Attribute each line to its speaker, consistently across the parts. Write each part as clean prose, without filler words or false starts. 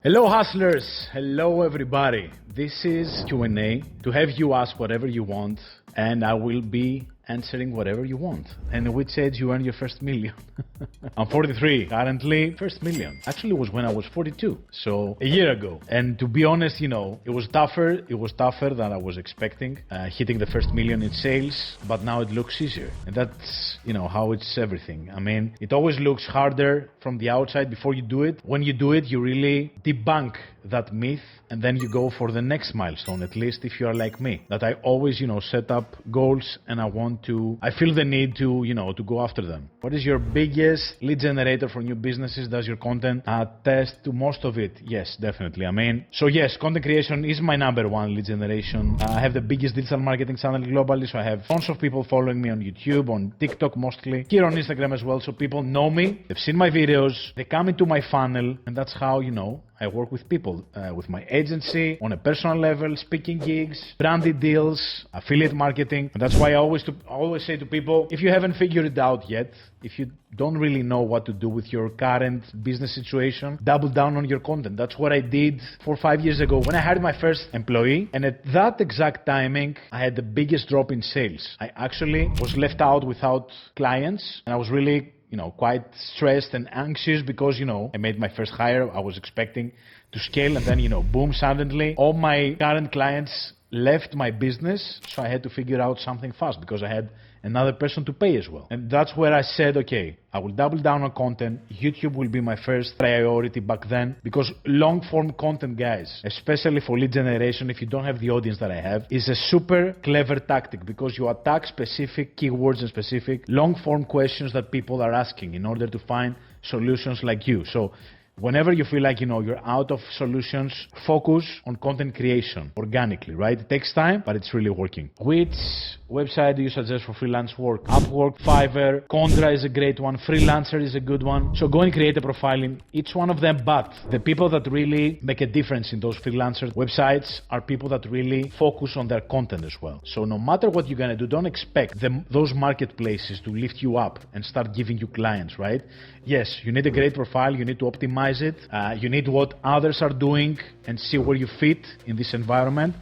Speaker 1: Hello hustlers, hello everybody. This is Q&A to have you ask whatever you want and I will be answering whatever you want. And which age you earn your first million? I'm 43 currently. First million actually was when I was 42, so a year ago. And to be honest, it was tougher than I was expecting, hitting the first million in sales, but now it looks easier. And that's how it's everything. I mean, it always looks harder from the outside before you do it. When you do it, you really debunk that myth and then you go for the next milestone, at least if you are like me, that I always set up goals and I feel the need to go after them. What is your biggest lead generator for new businesses? Does your content attest to most of it? Yes, definitely. Yes, content creation is my number one lead generation. I have the biggest digital marketing channel globally, so I have tons of people following me on YouTube, on TikTok mostly, here on Instagram as well, so people know me, they've seen my videos, they come into my funnel, and that's how, I work with people, with my agency, on a personal level, speaking gigs, branded deals, affiliate marketing. And that's why I always say to people, if you haven't figured it out yet, if you don't really know what to do with your current business situation, double down on your content. That's what I did 4 or 5 years ago when I hired my first employee. And at that exact timing, I had the biggest drop in sales. I actually was left out without clients, and I was really quite stressed and anxious because, I made my first hire. I was expecting to scale and then, boom, suddenly all my current clients left my business. So I had to figure out something fast because I had another person to pay as well. And that's where I said, okay, I will double down on content. YouTube will be my first priority back then because long form content, guys, especially for lead generation, if you don't have the audience that I have, is a super clever tactic because you attack specific keywords and specific long form questions that people are asking in order to find solutions like you. So whenever you feel like, you're out of solutions, focus on content creation organically, right? It takes time, but it's really working. Which website do you suggest for freelance work? Upwork, Fiverr, Condra is a great one. Freelancer is a good one. So go and create a profile in each one of them. But the people that really make a difference in those freelancer websites are people that really focus on their content as well. So no matter what you're going to do, don't expect those marketplaces to lift you up and start giving you clients, right? Yes, you need a great profile. You need to optimize it. You need what others are doing and see where you fit in this environment.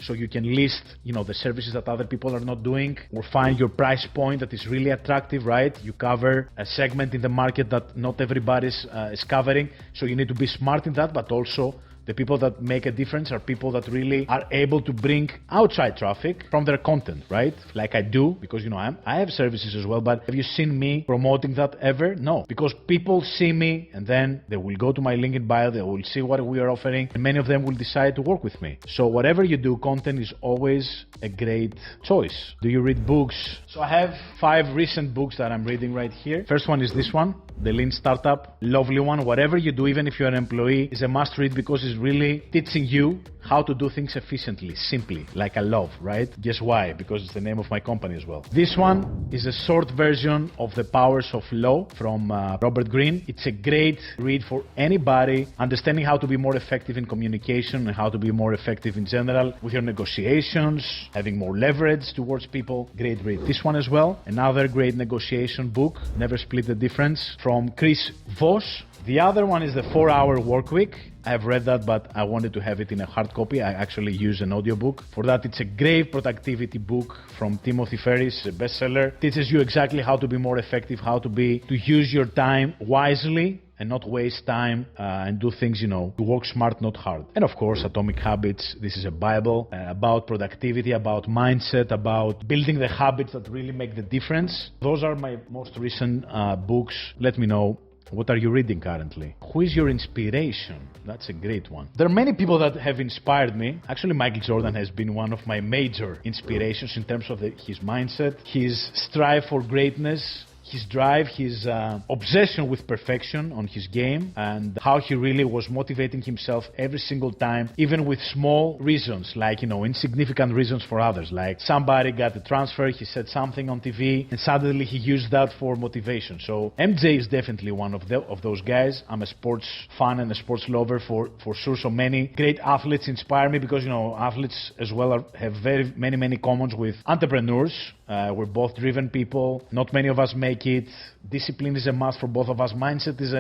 Speaker 1: So you can list, the services that other people are not doing, or find your price point that is really attractive, right? You cover a segment in the market that not everybody is covering. So you need to be smart in that, but also the people that make a difference are people that really are able to bring outside traffic from their content, right? Like I do, because, I have services as well, but have you seen me promoting that ever? No, because people see me and then they will go to my LinkedIn bio, they will see what we are offering, and many of them will decide to work with me. So whatever you do, content is always a great choice. Do you read books? So I have 5 recent books that I'm reading right here. First one is this one, The Lean Startup. Lovely one. Whatever you do, even if you're an employee, is a must read because it's really teaching you how to do things efficiently, simply, like I love, right? Guess why? Because it's the name of my company as well. This one is a short version of The Powers of Law from Robert Greene. It's a great read for anybody understanding how to be more effective in communication and how to be more effective in general with your negotiations, having more leverage towards people. Great read. This one as well, another great negotiation book, Never Split the Difference, from Chris Voss. The other one is The 4-Hour Workweek. I have read that, but I wanted to have it in a hard copy. I actually use an audiobook. For that, it's a great productivity book from Timothy Ferriss, a bestseller. Teaches you exactly how to be more effective, to use your time wisely and not waste time and do things, to work smart, not hard. And of course, Atomic Habits. This is a Bible about productivity, about mindset, about building the habits that really make the difference. Those are my most recent books. Let me know. What are you reading currently? Who is your inspiration? That's a great one. There are many people that have inspired me. Actually, Michael Jordan has been one of my major inspirations in terms of his mindset, his strive for greatness, his drive, his obsession with perfection on his game, and how he really was motivating himself every single time, even with small reasons, like, insignificant reasons for others. Like somebody got a transfer, he said something on TV, and suddenly he used that for motivation. So MJ is definitely one of those guys. I'm a sports fan and a sports lover for sure. So many great athletes inspire me because, athletes as well have very many commons with entrepreneurs. We're both driven people. Not many of us make make it. Discipline is a must for both of us. Mindset is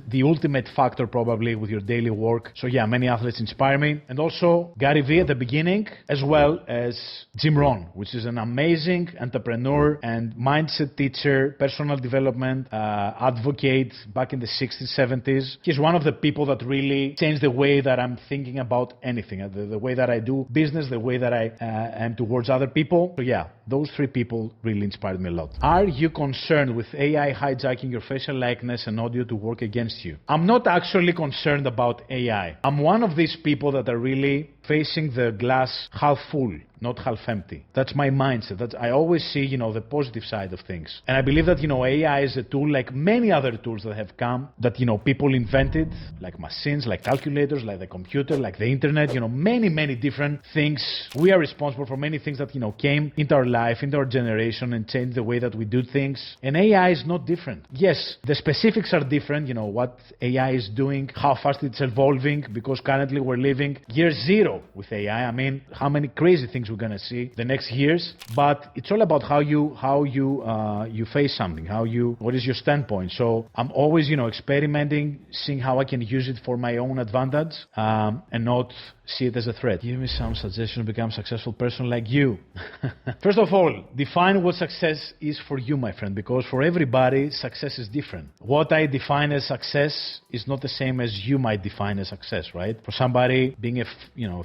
Speaker 1: the ultimate factor probably with your daily work. So yeah, many athletes inspire me. And also Gary Vee at the beginning, as well as Jim Rohn, which is an amazing entrepreneur and mindset teacher, personal development advocate back in the 60s, 70s. He's one of the people that really changed the way that I'm thinking about anything, the way that I do business, the way that I am towards other people. So yeah, those three people really inspired me a lot. Are you concerned with AI hijacking your facial likeness and audio to work against you? I'm not actually concerned about AI. I'm one of these people that are really facing the glass half full, not half empty. That's my mindset. I always see, the positive side of things. And I believe that, AI is a tool like many other tools that have come that, people invented, like machines, like calculators, like the computer, like the internet, many, many different things. We are responsible for many things that, came into our life, into our generation and changed the way that we do things. And AI is not different. Yes, the specifics are different, what AI is doing, how fast it's evolving, because currently we're living year zero with AI. I mean, how many crazy things we're gonna see the next years, but it's all about how you face something, what is your standpoint. So I'm always, experimenting, seeing how I can use it for my own advantage, and not see it as a threat. Give me some suggestions to become a successful person like you. First of all, define what success is for you, my friend, because for everybody, success is different. What I define as success is not the same as you might define as success, right? For somebody, being a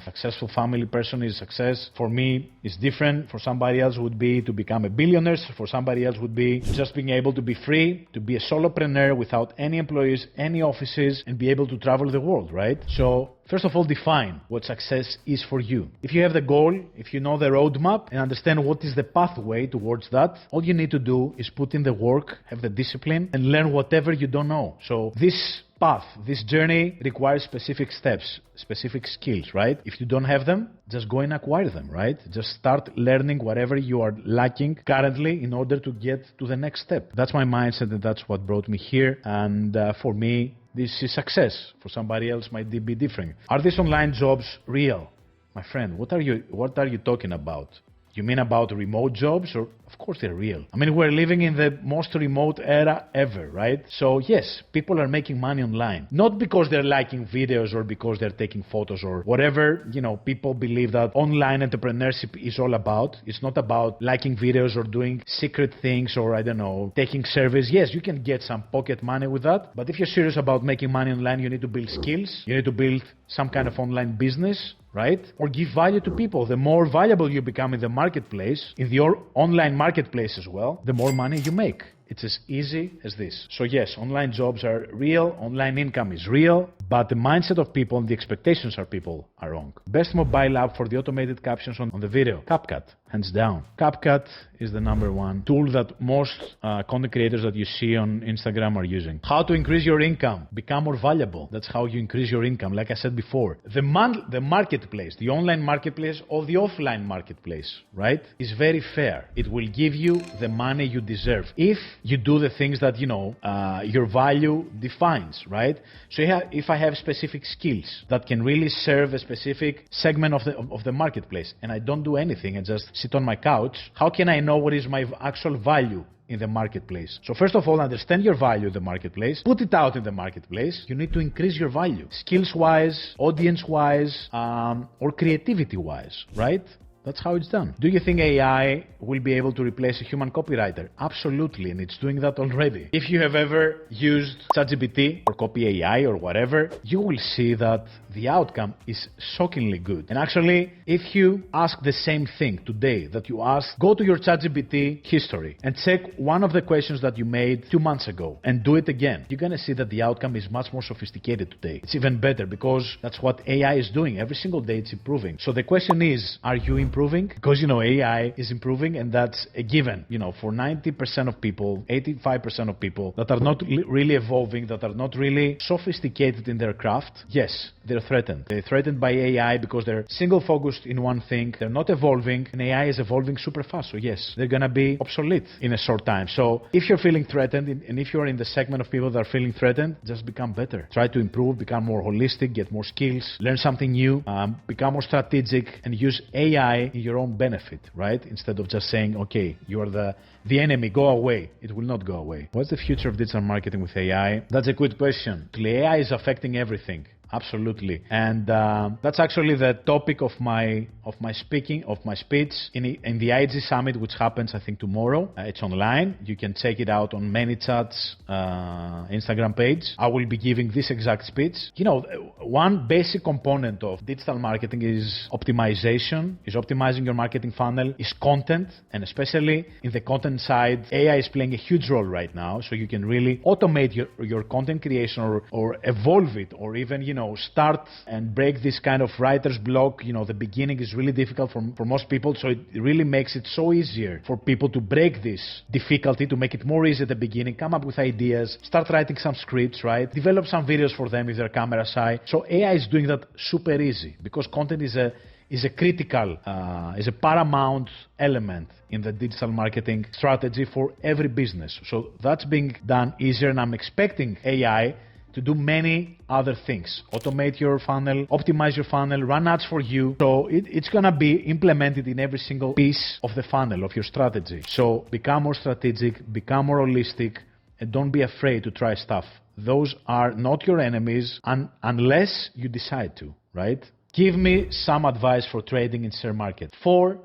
Speaker 1: successful family person is success. For me, it's different. For somebody else would be to become a billionaire. For somebody else would be just being able to be free, to be a solopreneur without any employees, any offices, and be able to travel the world, right? So first of all, define what success is for you. If you have the goal, if you know the roadmap and understand what is the pathway towards that, all you need to do is put in the work, have the discipline, and learn whatever you don't know. So this path, this journey requires specific steps, specific skills, right? If you don't have them, just go and acquire them, right? Just start learning whatever you are lacking currently in order to get to the next step. That's my mindset, and that's what brought me here. And for me, this is success. For somebody else, might be different. Are these online jobs real? My friend, what are you talking about? You mean about remote jobs? Or of course they're real. I mean, we're living in the most remote era ever, right? So yes, people are making money online. Not because they're liking videos or because they're taking photos or whatever, people believe that online entrepreneurship is all about. It's not about liking videos or doing secret things or, taking service. Yes, you can get some pocket money with that. But if you're serious about making money online, you need to build skills. You need to build some kind of online business, right? Or give value to people. The more valuable you become in the marketplace, in your online marketplace as well, the more money you make. It's as easy as this. So yes, online jobs are real, online income is real, but the mindset of people and the expectations of people are wrong. Best mobile app for the automated captions on the video? CapCut, hands down. CapCut is the number one tool that most content creators that you see on Instagram are using. How to increase your income? Become more valuable. That's how you increase your income. Like I said before, the marketplace, the online marketplace or the offline marketplace, right, is very fair. It will give you the money you deserve if you do the things that, your value defines, right? So if I have specific skills that can really serve a specific segment of the marketplace and I don't do anything and just sit on my couch, how can I know what is my actual value in the marketplace? So first of all, understand your value in the marketplace, put it out in the marketplace. You need to increase your value, skills-wise, audience-wise, or creativity-wise, right? That's how it's done. Do you think AI will be able to replace a human copywriter? Absolutely, and it's doing that already. If you have ever used ChatGPT or Copy AI or whatever, you will see that the outcome is shockingly good. And actually, if you ask the same thing today that you asked, go to your ChatGPT history and check one of the questions that you made 2 months ago and do it again. You're going to see that the outcome is much more sophisticated today. It's even better because that's what AI is doing. Every single day it's improving. So the question is, are you improving? Because, AI is improving, and that's a given. For 90% of people, 85% of people that are not really evolving, that are not really sophisticated in their craft, yes, they're threatened. They're threatened by AI because they're single-focused in one thing. They're not evolving, and AI is evolving super fast. So yes, they're going to be obsolete in a short time. So if you're feeling threatened, and if you're in the segment of people that are feeling threatened, just become better. Try to improve, become more holistic, get more skills, learn something new, become more strategic, and use AI AI in your own benefit, right? Instead of just saying, okay, you're the enemy, go away. It will not go away. What's the future of digital marketing with AI? That's a good question. AI is affecting everything. Absolutely. And that's actually the topic of my speech in the IG Summit, which happens, I think, tomorrow. It's online. You can check it out on ManyChat's Instagram page. I will be giving this exact speech. You know, one basic component of digital marketing is optimization, is optimizing your marketing funnel, is content, and especially in the content side, AI is playing a huge role right now. So you can really automate your content creation or evolve it, or even, you know, start and break this kind of writer's block. You know, the beginning is really difficult for most people, so it really makes it so easier for people to break this difficulty, to make it more easy at the beginning, come up with ideas, start writing some scripts, right? Develop some videos for them if they're camera shy. So AI is doing that super easy because content is a critical, is a paramount element in the digital marketing strategy for every business. So that's being done easier, and I'm expecting AI to do many other things. Automate your funnel, optimize your funnel, run ads for you. So it's gonna be implemented in every single piece of the funnel of your strategy. So become more strategic, become more holistic, and don't be afraid to try stuff. Those are not your enemies unless you decide to, right? Give me some advice for trading in share market for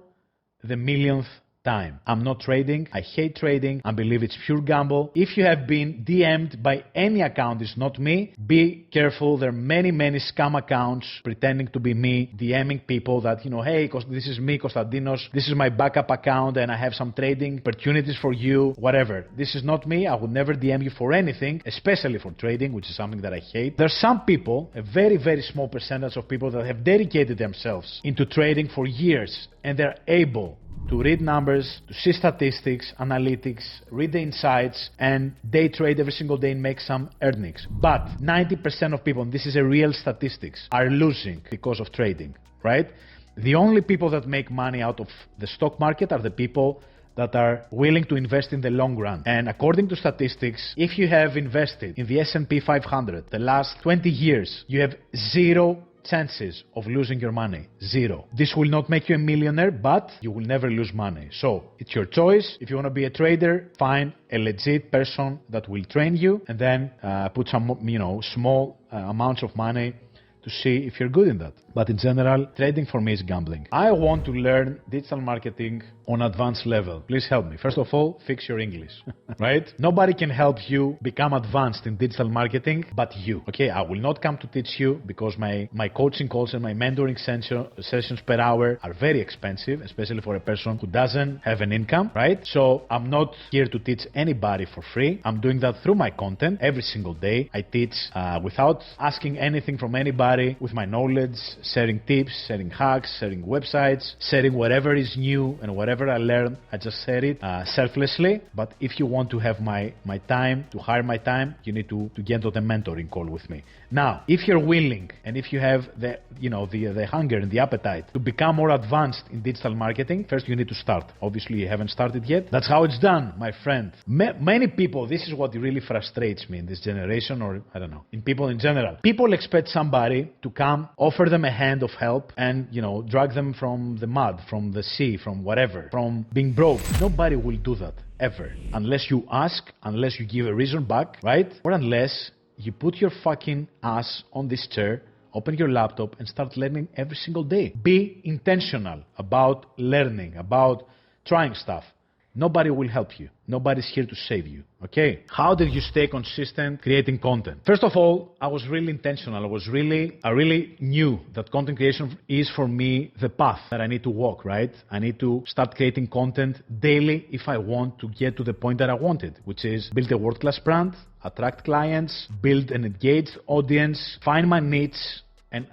Speaker 1: the millionth time. I'm not trading. I hate trading. I believe it's pure gamble. If you have been DM'd by any account, it's not me, be careful. There are many scam accounts pretending to be me, DMing people that, you know, hey, this is me, Konstantinos, this is my backup account and I have some trading opportunities for you, whatever. This is not me. I would never DM you for anything, especially for trading, which is something that I hate. There's some people, a very small percentage of people that have dedicated themselves into trading for years, and they're able to read numbers, to see statistics, analytics, read the insights, and day trade every single day and make some earnings. But 90% of people, and this is a real statistics, are losing because of trading, right? The only people that make money out of the stock market are the people that are willing to invest in the long run. And according to statistics, if you have invested in the S&P 500 the last 20 years, you have zero chances of losing your money. Zero. This will not make you a millionaire, but you will never lose money. So it's your choice. If you want to be a trader, find a legit person that will train you, and then put some, small amounts of money to see if you're good in that. But in general, trading for me is gambling. I want to learn digital marketing on advanced level. Please help me. First of all, fix your English, right? Nobody can help you become advanced in digital marketing but you, okay? I will not come to teach you because my coaching calls and my mentoring sessions per hour are very expensive, especially for a person who doesn't have an income, right? So I'm not here to teach anybody for free. I'm doing that through my content every single day. I teach without asking anything from anybody, with my knowledge, sharing tips, sharing hacks, sharing websites, sharing whatever is new and whatever I learn, I just share it selflessly. But if you want to have my time, to hire my time, you need to get on the mentoring call with me. Now, if you're willing and if you have the hunger and the appetite to become more advanced in digital marketing, first you need to start. Obviously, you haven't started yet. That's how it's done, my friend. Many people, this is what really frustrates me in this generation, or I don't know, in people in general. People expect somebody to come, offer them a hand of help and, drag them from the mud, from the sea, from whatever, from being broke. Nobody will do that, ever. Unless you ask, unless you give a reason back, right? Or unless you put your fucking ass on this chair, open your laptop and start learning every single day. Be intentional about learning, about trying stuff. Nobody will help you. Nobody's here to save you, okay? How did you stay consistent creating content? First of all, I was really intentional. I really knew that content creation is for me the path that I need to walk, right? I need to start creating content daily if I want to get to the point that I wanted, which is build a world-class brand, attract clients, build an engaged audience, find my niche, and,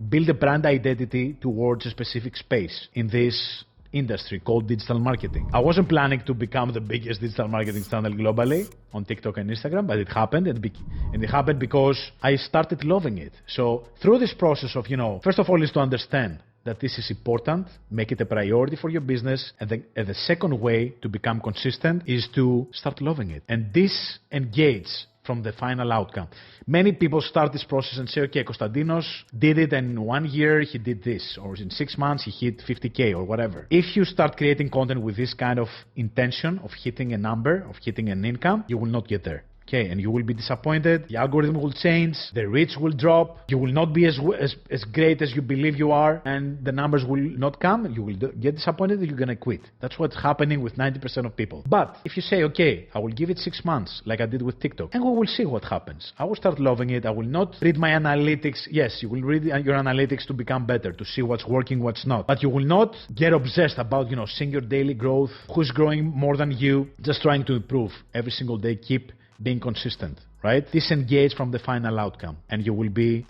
Speaker 1: build a brand identity towards a specific space in this industry called digital marketing. I wasn't planning to become the biggest digital marketing channel globally on TikTok and Instagram, but it happened, and it happened because I started loving it. So through this process of, first of all is to understand that this is important, make it a priority for your business, and the second way to become consistent is to start loving it and disengage from the final outcome. Many people start this process and say, okay, Konstantinos did it and in 1 year he did this, or in 6 months he hit 50K or whatever. If you start creating content with this kind of intention of hitting a number, of hitting an income, you will not get there. Okay, and you will be disappointed, the algorithm will change, the reach will drop, you will not be as great as you believe you are, and the numbers will not come, you will get disappointed, and you're going to quit. That's what's happening with 90% of people. But if you say, okay, I will give it 6 months, like I did with TikTok, and we will see what happens. I will start loving it, I will not read my analytics. Yes, you will read your analytics to become better, to see what's working, what's not. But you will not get obsessed about, seeing your daily growth, who's growing more than you, just trying to improve every single day, keep being consistent, right? Disengage from the final outcome, and you will be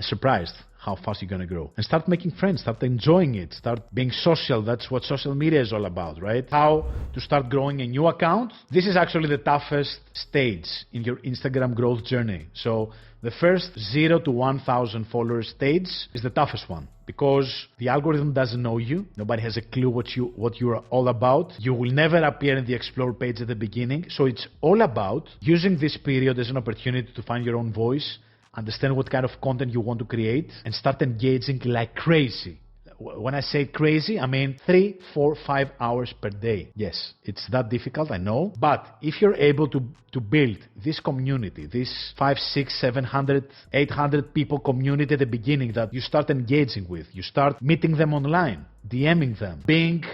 Speaker 1: surprised how fast you're going to grow. And start making friends, start enjoying it, start being social. That's what social media is all about, right? How to start growing a new account. This is actually the toughest stage in your Instagram growth journey. So the first 0 to 1,000 followers stage is the toughest one, because the algorithm doesn't know you. Nobody has a clue what you're all about. You will never appear in the explore page at the beginning. So it's all about using this period as an opportunity to find your own voice, understand what kind of content you want to create, and start engaging like crazy. When I say crazy, I mean 3, 4, 5 hours per day. Yes, it's that difficult, I know. But if you're able to build this community, this 500, 600, 700, 800 people community at the beginning that you start engaging with, you start meeting them online, DMing them, being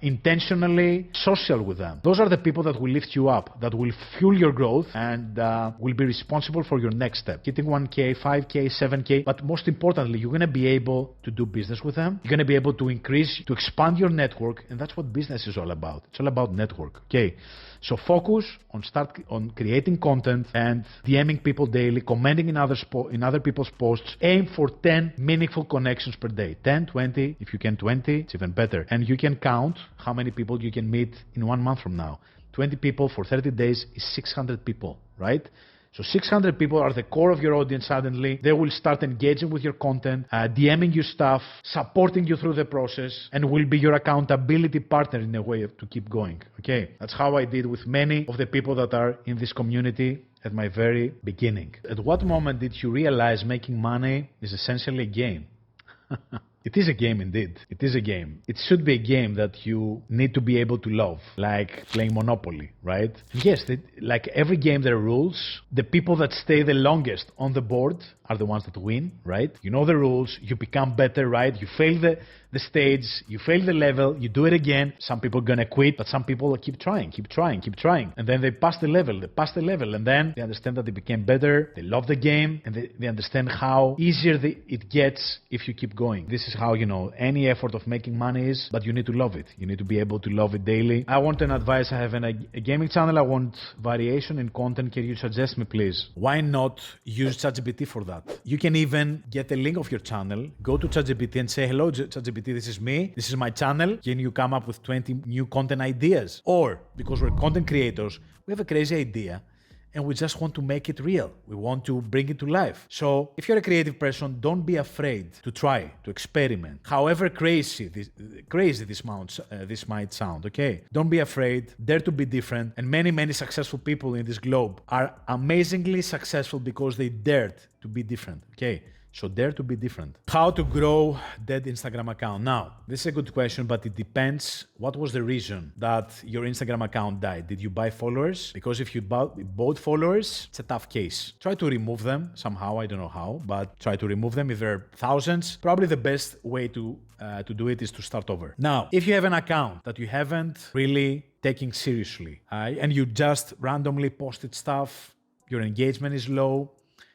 Speaker 1: intentionally social with them. Those are the people that will lift you up, that will fuel your growth, and will be responsible for your next step. Hitting 1K, 5K, 7K, but most importantly, you're going to be able to do business with them. You're going to be able to expand your network, and that's what business is all about. It's all about network, okay? So focus on creating content and DMing people daily, commenting in other people's posts. Aim for 10 meaningful connections per day. 10, 20, if you can 20, it's even better. And you can count how many people you can meet in 1 month from now. 20 people for 30 days is 600 people, right? So 600 people are the core of your audience suddenly. They will start engaging with your content, DMing you stuff, supporting you through the process, and will be your accountability partner in a way to keep going. Okay, that's how I did with many of the people that are in this community at my very beginning. At what moment did you realize making money is essentially a game? It is a game indeed. It is a game. It should be a game that you need to be able to love, like playing Monopoly, right? Yes, like every game there are rules. The people that stay the longest on the board are the ones that win, right? You know the rules, you become better, right? You fail the stage, you fail the level, you do it again. Some people are gonna quit, but some people keep trying. And then they pass the level, and then they understand that they became better, they love the game, and they understand how easier it gets if you keep going. This is how, any effort of making money is, but you need to love it. You need to be able to love it daily. I want an advice. I have a gaming channel. I want variation in content. Can you suggest me, please? Why not use ChatGPT for that? You can even get a link of your channel, go to ChatGPT and say, hello, ChatGPT, this is me. This is my channel. Can you come up with 20 new content ideas? Or, because we're content creators, we have a crazy idea, and we just want to make it real. We want to bring it to life. So if you're a creative person, don't be afraid to try, to experiment. However crazy this might sound, okay? Don't be afraid, dare to be different. And many, many successful people in this globe are amazingly successful because they dared to be different, okay? So dare to be different. How to grow dead Instagram account? Now, this is a good question, but it depends. What was the reason that your Instagram account died? Did you buy followers? Because if you bought followers, it's a tough case. Try to remove them somehow. I don't know how, but try to remove them. If there are thousands, probably the best way to do it is to start over. Now, if you have an account that you haven't really taken seriously, and you just randomly posted stuff, your engagement is low,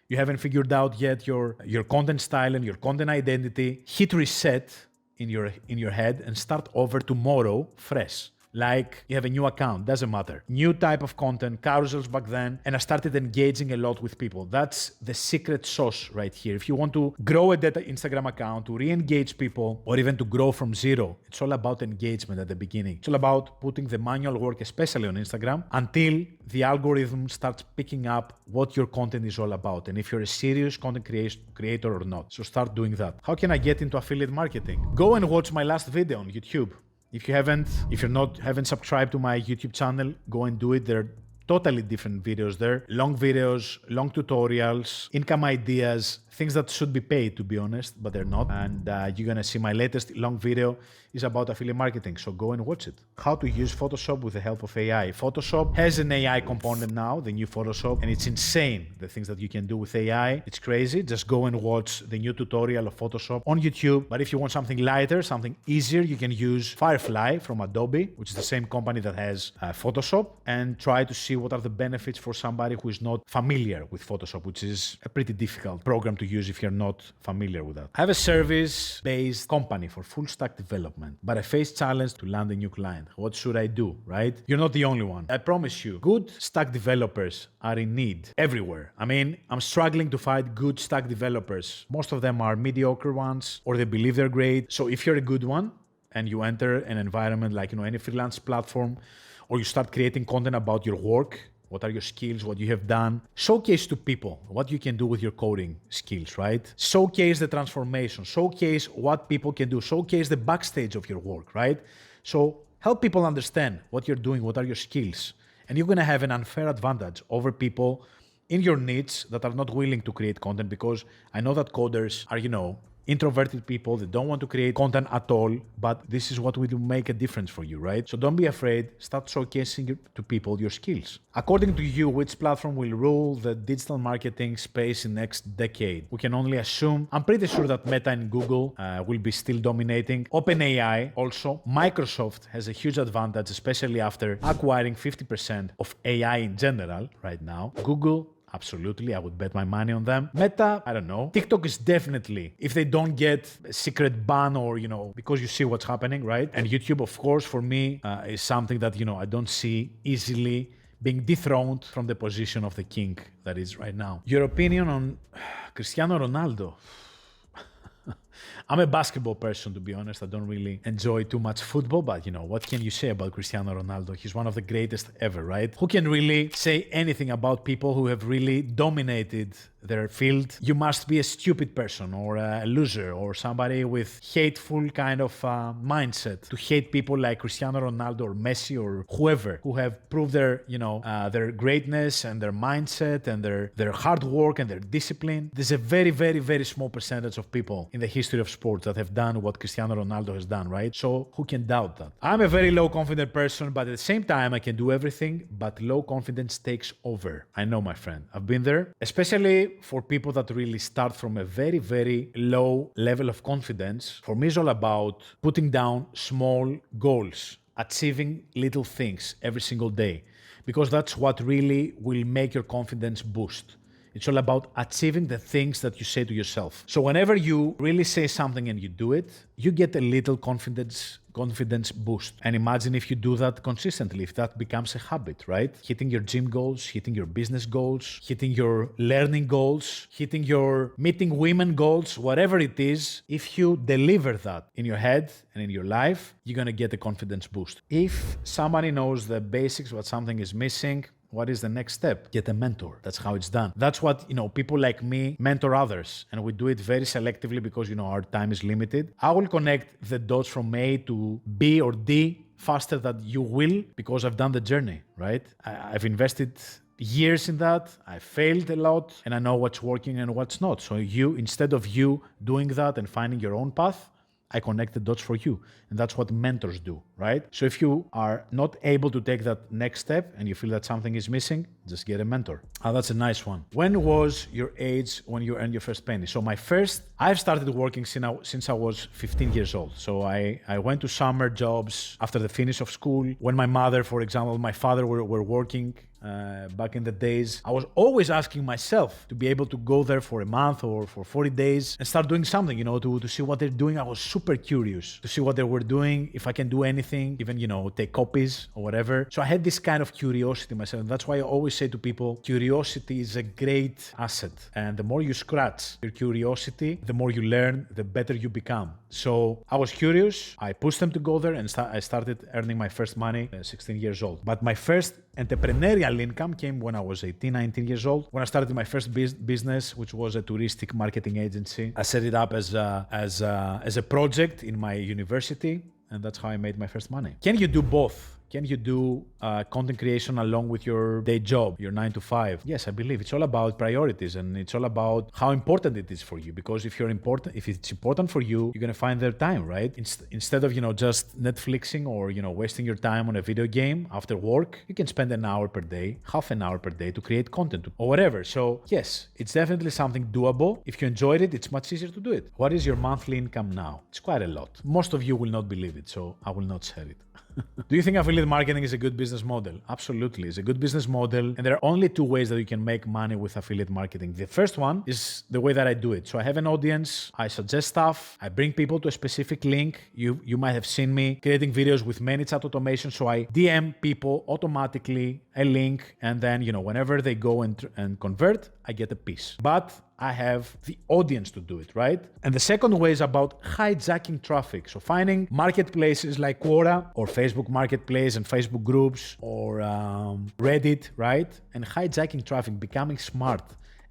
Speaker 1: you haven't figured out yet your content style and your content identity, hit reset in your head and start over tomorrow fresh. Like you have a new account, doesn't matter. New type of content, carousels back then, and I started engaging a lot with people. That's the secret sauce right here. If you want to grow a data Instagram account, to re-engage people, or even to grow from zero, it's all about engagement at the beginning. It's all about putting the manual work, especially on Instagram, until the algorithm starts picking up what your content is all about, and if you're a serious content creator or not. So start doing that. How can I get into affiliate marketing? Go and watch my last video on YouTube. If you haven't subscribed to my YouTube channel, go and do it. There are totally different videos there. Long videos, long tutorials, income ideas, things that should be paid, to be honest, but they're not. And you're gonna see my latest long video is about affiliate marketing, so go and watch it. How to use Photoshop with the help of AI. Photoshop has an AI component now, the new Photoshop, and it's insane, the things that you can do with AI. It's crazy. Just go and watch the new tutorial of Photoshop on YouTube. But if you want something lighter, something easier, you can use Firefly from Adobe, which is the same company that has Photoshop, and try to see what are the benefits for somebody who is not familiar with Photoshop, which is a pretty difficult program to use if you're not familiar with that. I have a service-based company for full stack development, but I face challenge to land a new client. What should I do, right? You're not the only one. I promise you, good stack developers are in need everywhere. I mean, I'm struggling to find good stack developers. Most of them are mediocre ones, or they believe they're great. So if you're a good one and you enter an environment like, any freelance platform, or you start creating content about your work, what are your skills, what you have done, showcase to people what you can do with your coding skills, right? Showcase the transformation, showcase what people can do, showcase the backstage of your work, right? So help people understand what you're doing, what are your skills, and you're gonna have an unfair advantage over people in your niche that are not willing to create content, because I know that coders are, introverted people that don't want to create content at all, but this is what will make a difference for you, right? So don't be afraid, start showcasing to people your skills. According to you, which platform will rule the digital marketing space in next decade? We can only assume. I'm pretty sure that Meta and Google will be still dominating. OpenAI also. Microsoft has a huge advantage, especially after acquiring 50% of AI in general right now. Google, absolutely, I would bet my money on them. Meta, I don't know. TikTok is definitely, if they don't get a secret ban or, because you see what's happening, right? And YouTube, of course, for me, is something that, I don't see easily being dethroned from the position of the king that is right now. Your opinion on Cristiano Ronaldo? I'm a basketball person, to be honest. I don't really enjoy too much football, but what can you say about Cristiano Ronaldo? He's one of the greatest ever, right? Who can really say anything about people who have really dominated their field? You must be a stupid person or a loser or somebody with hateful kind of mindset to hate people like Cristiano Ronaldo or Messi or whoever who have proved their greatness and their mindset and their hard work and their discipline. There's a very, very, very small percentage of people in the history of sports that have done what Cristiano Ronaldo has done, right? So who can doubt that? I'm a very low confident person, but at the same time, I can do everything, but low confidence takes over. I know, my friend. I've been there, especially for people that really start from a very, very low level of confidence. For me, it's all about putting down small goals, achieving little things every single day, because that's what really will make your confidence boost. It's all about achieving the things that you say to yourself. So whenever you really say something and you do it, you get a little confidence boost. And imagine if you do that consistently, if that becomes a habit, right? Hitting your gym goals, hitting your business goals, hitting your learning goals, hitting your meeting women goals, whatever it is, if you deliver that in your head and in your life, you're gonna get a confidence boost. If somebody knows the basics, what something is missing, what is the next step? Get a mentor. That's how it's done. That's what, people like me mentor others. And we do it very selectively because, our time is limited. I will connect the dots from A to B or D faster than you will because I've done the journey, right? I've invested years in that. I failed a lot and I know what's working and what's not. So instead of you doing that and finding your own path, I connect the dots for you. And that's what mentors do, right? So if you are not able to take that next step and you feel that something is missing, just get a mentor. Oh, that's a nice one. When was your age when you earned your first penny? So I've started working since I was 15 years old. So I went to summer jobs after the finish of school. When my mother, for example, my father were working, back in the days, I was always asking myself to be able to go there for a month or for 40 days and start doing something, to see what they're doing. I was super curious to see what they were doing, if I can do anything, even, take copies or whatever. So I had this kind of curiosity myself. And that's why I always say to people, curiosity is a great asset. And the more you scratch your curiosity, the more you learn, the better you become. So I was curious. I pushed them to go there and I started earning my first money at 16 years old. But my first entrepreneurial income came when I was 18, 19 years old, when I started my first business, which was a touristic marketing agency. I set it up as a project in my university, and that's how I made my first money. Can you do both? can you do content creation along with your day job, your 9 to 5? Yes, I believe it's all about priorities, and it's all about how important it is for you. Because if it's important for you, you're gonna find their time, right? Instead of just Netflixing or wasting your time on a video game after work, you can spend an hour per day, half an hour per day to create content or whatever. So yes, it's definitely something doable. If you enjoyed it, it's much easier to do it. What is your monthly income now? It's quite a lot. Most of you will not believe it, so I will not share it. Do you think affiliate marketing is a good business model? Absolutely, it's a good business model, and there are only two ways that you can make money with affiliate marketing. The first one is the way that I do it. So I have an audience, I suggest stuff, I bring people to a specific link. You might have seen me creating videos with many chat automation, so I DM people automatically a link, and then whenever they go and convert, I get a piece. But I have the audience to do it, right? And the second way is about hijacking traffic. So finding marketplaces like Quora or Facebook Marketplace and Facebook groups or Reddit, right? And hijacking traffic, becoming smart,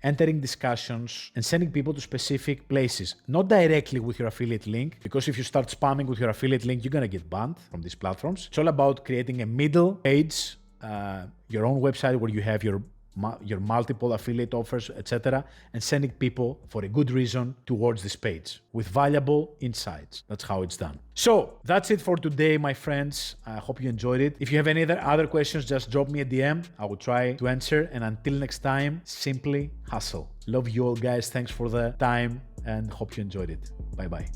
Speaker 1: entering discussions and sending people to specific places, not directly with your affiliate link, because if you start spamming with your affiliate link, you're gonna get banned from these platforms. It's all about creating a middle page, your own website where you have your multiple affiliate offers, etc., and sending people for a good reason towards this page with valuable insights. That's how it's done. So that's it for today, my friends. I hope you enjoyed it. If you have any other questions, just drop me a DM. I will try to answer. And until next time, simply hustle. Love you all, guys. Thanks for the time and hope you enjoyed it. Bye-bye.